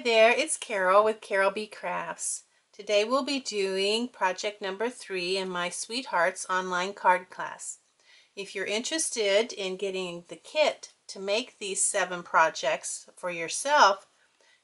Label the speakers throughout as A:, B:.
A: there, it's Carol with Carol B Crafts. Today we'll be doing project number 3 in my Sweethearts online card class. If you're interested in getting the kit to make these 7 projects for yourself,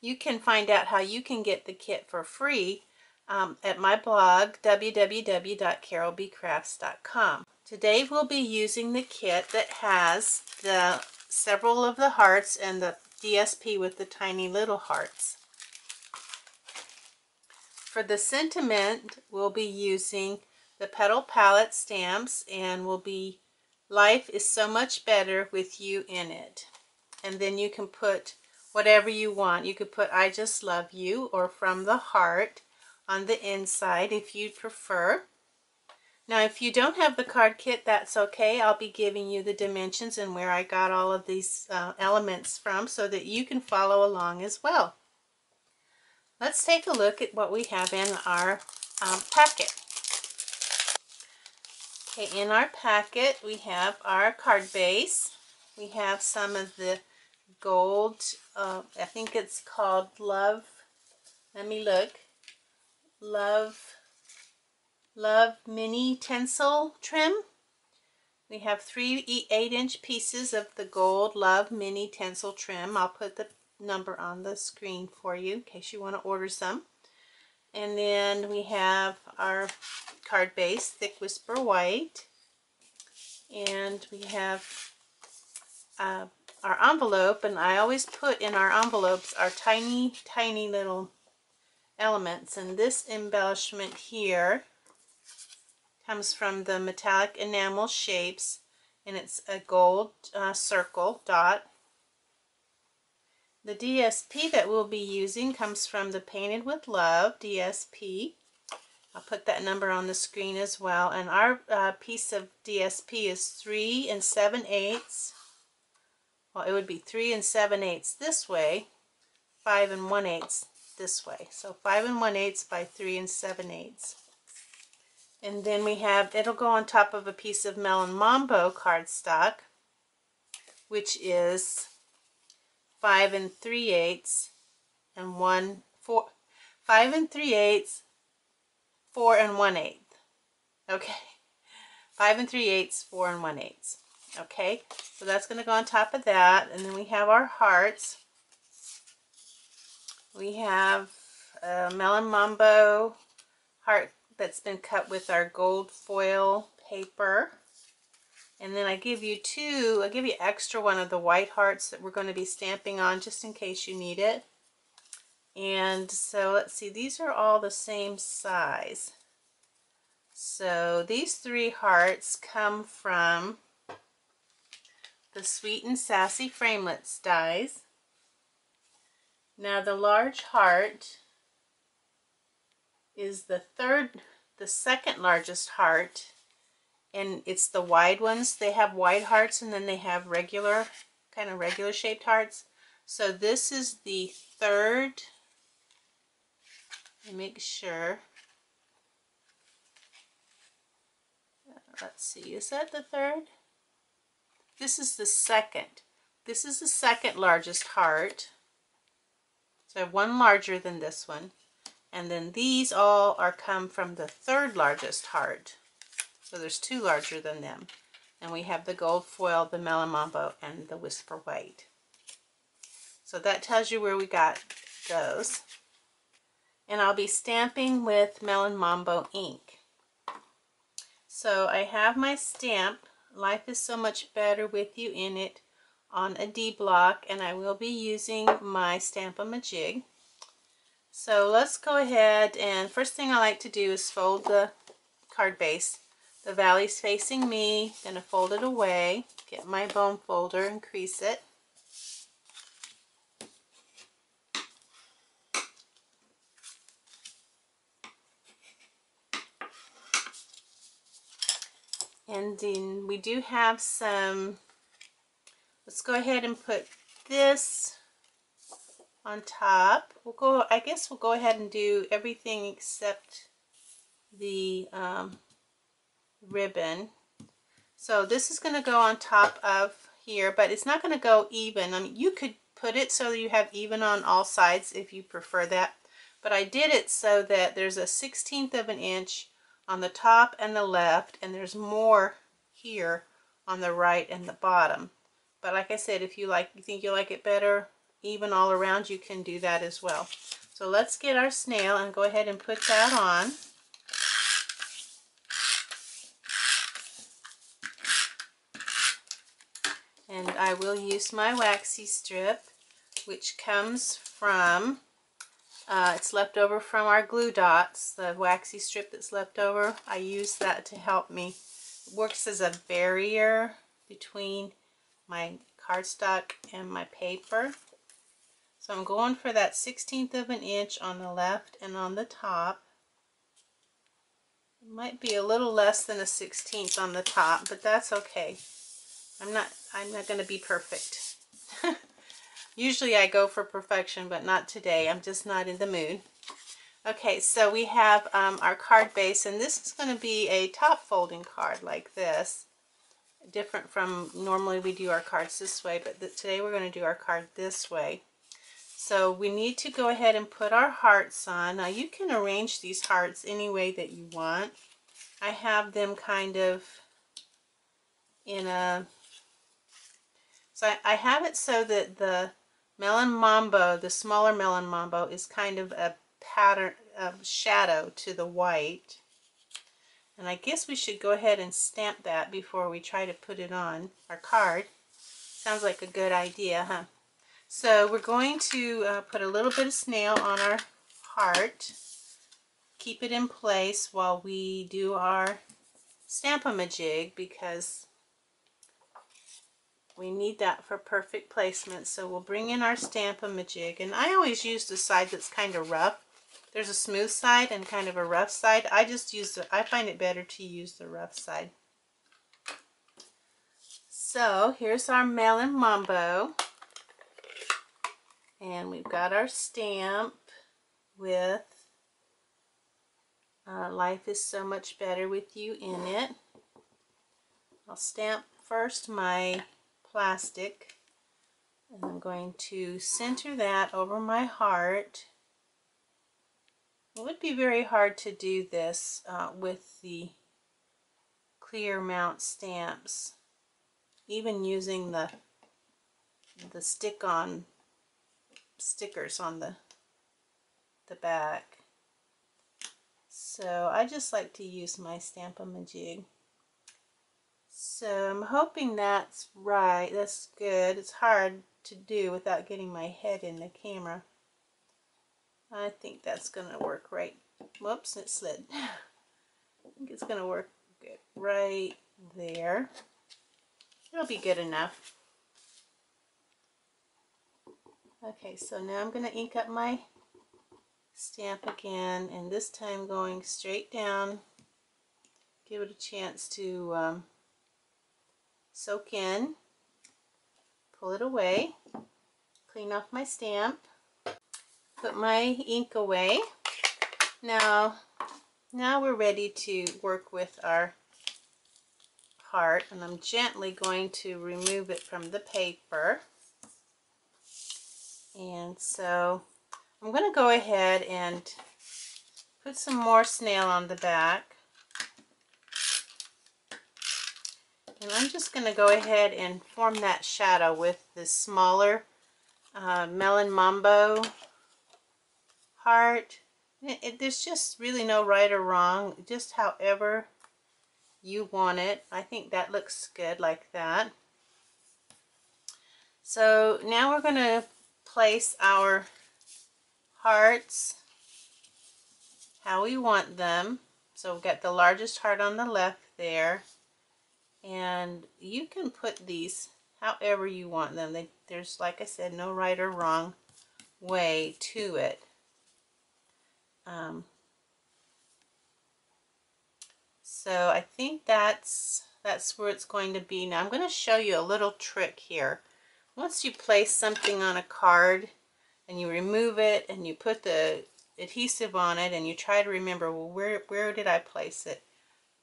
A: you can find out how you can get the kit for free at my blog, www.carolbcrafts.com. Today we'll be using the kit that has several of the hearts and the DSP with the tiny little hearts. For the sentiment, we'll be using the Petal palette stamps, and Life is so much better with you in it. And then you can put whatever you want. You could put I just love you or from the heart on the inside if you prefer. Now if you don't have the card kit, that's okay. I'll be giving you the dimensions and where I got all of these elements from so that you can follow along as well. Let's take a look at what we have in our packet. Okay, in our packet we have our card base. We have some of the gold, I think it's called Love, let me look, Love Mini Tencel Trim. We have 3 8-inch pieces of the gold Love Mini Tencel Trim. I'll put the number on the screen for you in case you want to order some. And then we have our card base, Thick Whisper White. And we have our envelope, and I always put in our envelopes our tiny little elements. And this embellishment here comes from the Metallic Enamel Shapes, and it's a gold circle dot. The DSP that we'll be using comes from the Painted with Love DSP. I'll put that number on the screen as well. And our piece of DSP is 3 7/8. Well, it would be 3 7/8 this way, 5 1/8 this way. So 5 1/8 by 3 7/8. And then we have, it'll go on top of a piece of Melon Mambo cardstock, which is 5 3/8 and 5 3/8, 4 1/8. Okay, 5 3/8, 4 1/8. Okay, so that's going to go on top of that. And then we have our hearts. We have a Melon Mambo heart that's been cut with our gold foil paper. And then I give you extra one of the white hearts that we're going to be stamping on just in case you need it. And so let's see, these are all the same size. So these 3 hearts come from the Sweet and Sassy Framelits dies. Now the large heart is the second largest heart, and it's the wide ones. They have wide hearts and then they have regular shaped hearts. So this is the third. Make sure. Let's see, is that the third? This is the second. This is the second largest heart. So I have one larger than this one. And then these all come from the third largest heart. So there's 2 larger than them. And we have the gold foil, the Melon Mambo, and the Whisper White. So that tells you where we got those. And I'll be stamping with Melon Mambo ink. So I have my stamp, Life is so much better with you in it, on a D block, and I will be using my Stamp-A-Majig. So let's go ahead, and first thing I like to do is fold the card base. The valley's facing me. I'm going to fold it away, get my bone folder and crease it. And then we do have some, let's go ahead and put this on top. I guess we'll go ahead and do everything except the ribbon. So this is going to go on top of here, but it's not going to go even. I mean, you could put it so you have even on all sides if you prefer that. But I did it so that there's a 1/16 of an inch on the top and the left, and there's more here on the right and the bottom. But like I said, if you think you like it better even all around, you can do that as well. So let's get our snail and go ahead and put that on. And I will use my waxy strip, which comes from, it's left over from our glue dots, the waxy strip that's left over. I use that to help me. It works as a barrier between my cardstock and my paper. So I'm going for that 1/16 of an inch on the left and on the top. It might be a little less than a 1/16 on the top, but that's okay. I'm not going to be perfect. Usually I go for perfection, but not today. I'm just not in the mood. Okay, so we have our card base, and this is going to be a top folding card like this. Different from normally we do our cards this way, but today we're going to do our card this way. So we need to go ahead and put our hearts on. Now you can arrange these hearts any way that you want. I have them kind of in a... So I have it so that the melon mambo, the smaller melon mambo, is kind of a pattern of shadow to the white. And I guess we should go ahead and stamp that before we try to put it on our card. Sounds like a good idea, huh? So we're going to put a little bit of snail on our heart. Keep it in place while we do our Stampin' because we need that for perfect placement. So we'll bring in our Stampin' and I always use the side that's kind of rough. There's a smooth side and kind of a rough side. I find it better to use the rough side. So here's our melon mambo, and we've got our stamp with life is so much better with you in it. I'll stamp first my plastic, and I'm going to center that over my heart. It would be very hard to do this with the clear mount stamps, even using the stick-on stickers on the back. So I just like to use my Stampin' So I'm hoping that's right. That's good. It's hard to do without getting my head in the camera. I think that's going to work right. Whoops, it slid. I think it's going to work good right there. It'll be good enough. Okay, so now I'm going to ink up my stamp again, and this time going straight down. Give it a chance to soak in. Pull it away. Clean off my stamp. Put my ink away. Now we're ready to work with our heart, and I'm gently going to remove it from the paper. And so I'm going to go ahead and put some more snail on the back. And I'm just going to go ahead and form that shadow with the smaller melon mambo heart. There's just really no right or wrong, just however you want it. I think that looks good like that. So now we're going to place our hearts how we want them. So we've got the largest heart on the left there, and you can put these however you want them. There's, like I said, no right or wrong way to it. So I think that's where it's going to be. Now I'm going to show you a little trick here. Once you place something on a card and you remove it and you put the adhesive on it and you try to remember, well, where did I place it?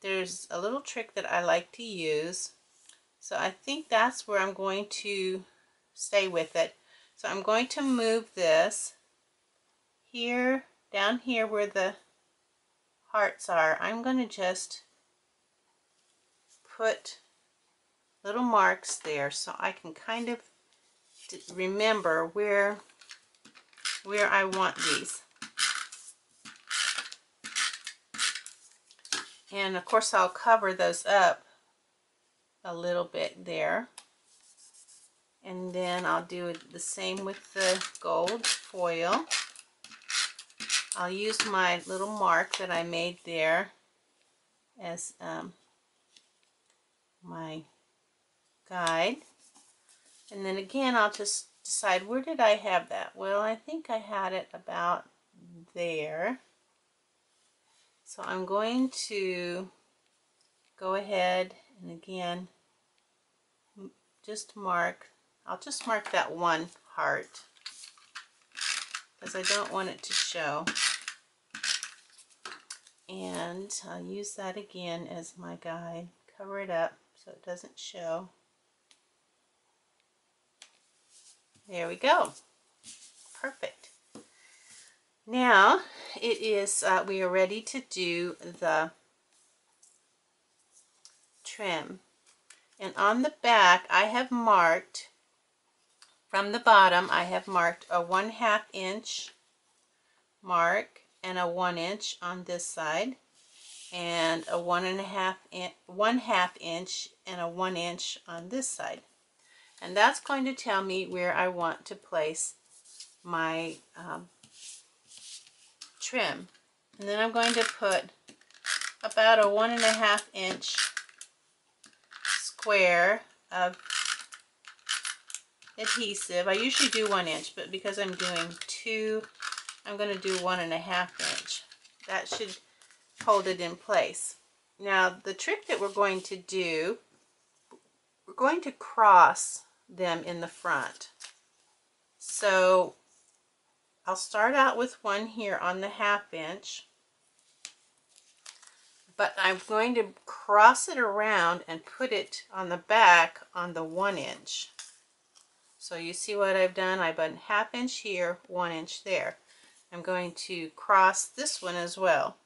A: There's a little trick that I like to use. So I think that's where I'm going to stay with it. So I'm going to move this here, down here where the hearts are. I'm going to just put little marks there so I can kind of remember where I want these. And of course I'll cover those up a little bit there. And then I'll do the same with the gold foil. I'll use my little mark that I made there as my guide. And then again, I'll just decide, where did I have that? Well, I think I had it about there. So I'm going to go ahead and again, just mark, I'll just mark that one heart because I don't want it to show. And I'll use that again as my guide. Cover it up so it doesn't show. There we go. Perfect. Now it is, we are ready to do the trim. And on the back I have marked, from the bottom I have marked a 1/2 inch mark and a 1 inch on this side, and a 1/2 inch and a 1 inch on this side. And that's going to tell me where I want to place my trim. And then I'm going to put about a 1.5 inch square of adhesive. I usually do 1 inch, but because I'm doing 2, I'm going to do 1.5 inch. That should hold it in place. Now the trick that we're going to do, we're going to cross them in the front. So I'll start out with one here on the 1/2 inch, but I'm going to cross it around and put it on the back on the 1 inch. So you see what I've done? I've done 1/2 inch here, 1 inch there. I'm going to cross this one as well.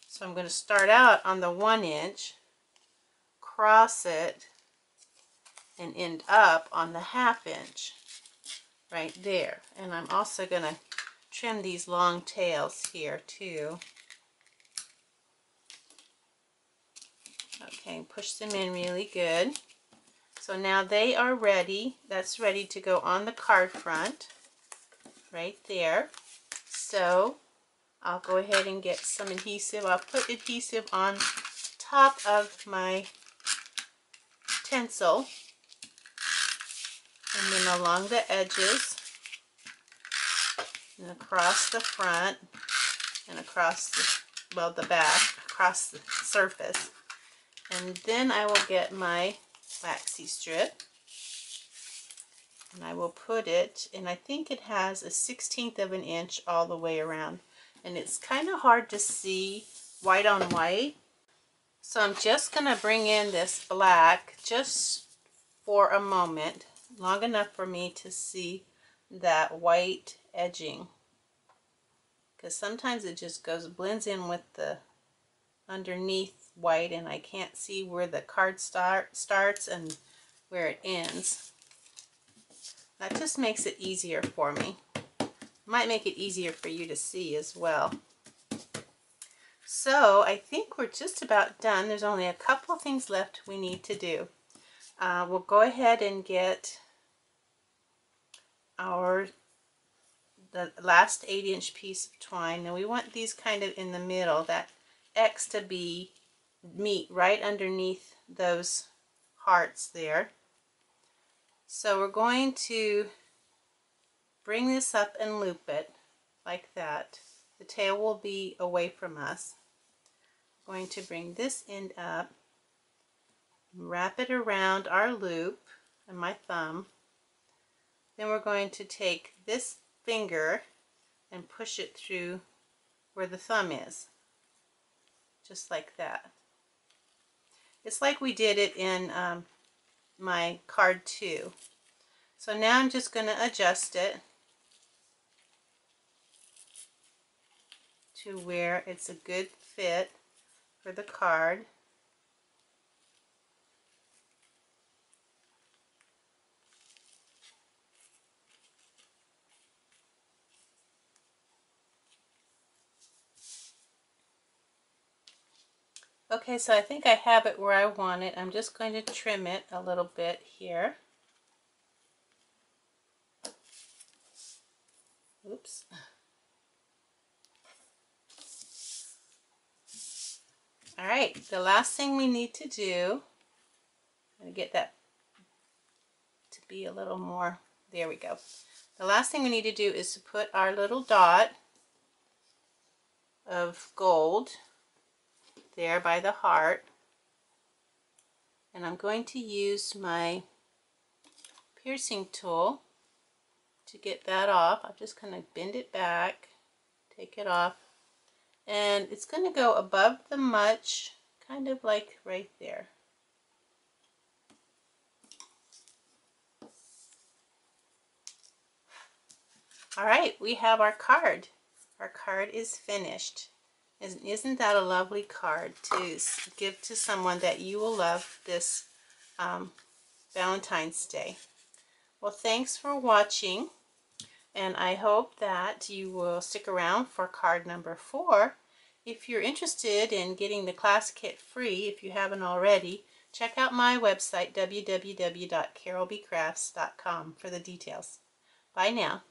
A: So I'm going to start out on the 1 inch, cross it, and end up on the 1/2 inch right there. And I'm also going to trim these long tails here too. Okay, push them in really good. So now they are ready. That's ready to go on the card front right there. So I'll go ahead and get some adhesive. I'll put adhesive on top of my tinsel and then along the edges and across the front and across the, well, the back, across the surface. And then I will get my waxy strip and I will put it, and I think it has a 1/16 of an inch all the way around. And it's kind of hard to see white on white. So I'm just going to bring in this black just for a moment, long enough for me to see that white edging. Because sometimes it just blends in with the underneath white and I can't see where the card starts and where it ends. That just makes it easier for me. Might make it easier for you to see as well. So I think we're just about done. There's only a couple of things left we need to do. We'll go ahead and get the last 8-inch piece of twine. Now we want these kind of in the middle, that X to meet right underneath those hearts there. So we're going to bring this up and loop it like that. The tail will be away from us. I'm going to bring this end up, wrap it around our loop and my thumb. Then we're going to take this finger and push it through where the thumb is, just like that. It's like we did it in my card 2. So now I'm just going to adjust it to where it's a good fit for the card. Okay, so I think I have it where I want it. I'm just going to trim it a little bit here. Oops. All right, the last thing we need to do, I'm going to get that to be a little more, there we go. The last thing we need to do is to put our little dot of gold there by the heart. And I'm going to use my piercing tool to get that off. I'm just going to bend it back, take it off, and it's going to go above the mutch, kind of like right there. All right, we have our card. Our card is finished. Isn't that a lovely card to give to someone that you will love this Valentine's Day? Well, thanks for watching, and I hope that you will stick around for card number 4. If you're interested in getting the class kit free, if you haven't already, check out my website, www.carolbcrafts.com, for the details. Bye now.